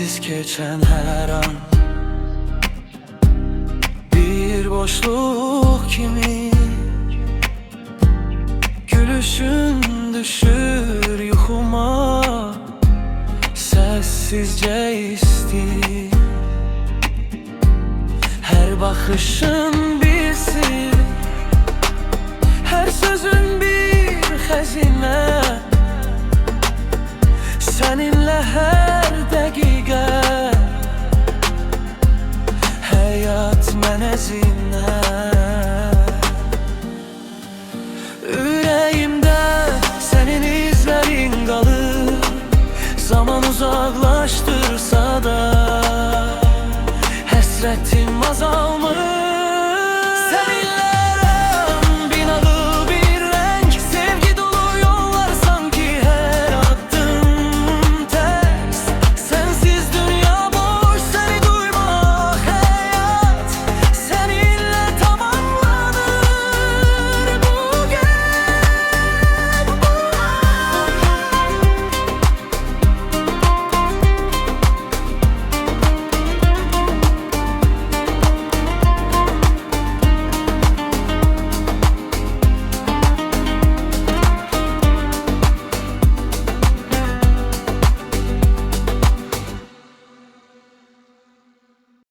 sensiz geçen her an bir boşluk kimi. Gülüşün düşür yuhuma, sessizce isti. Her bakışın bir sır, her sözün bir xəzinə. Seninle her dakika hayat mənə zinnet. Ürəyimdə senin izlerin qalır, zaman uzaqlaşdırsa da həsrətim azalmır.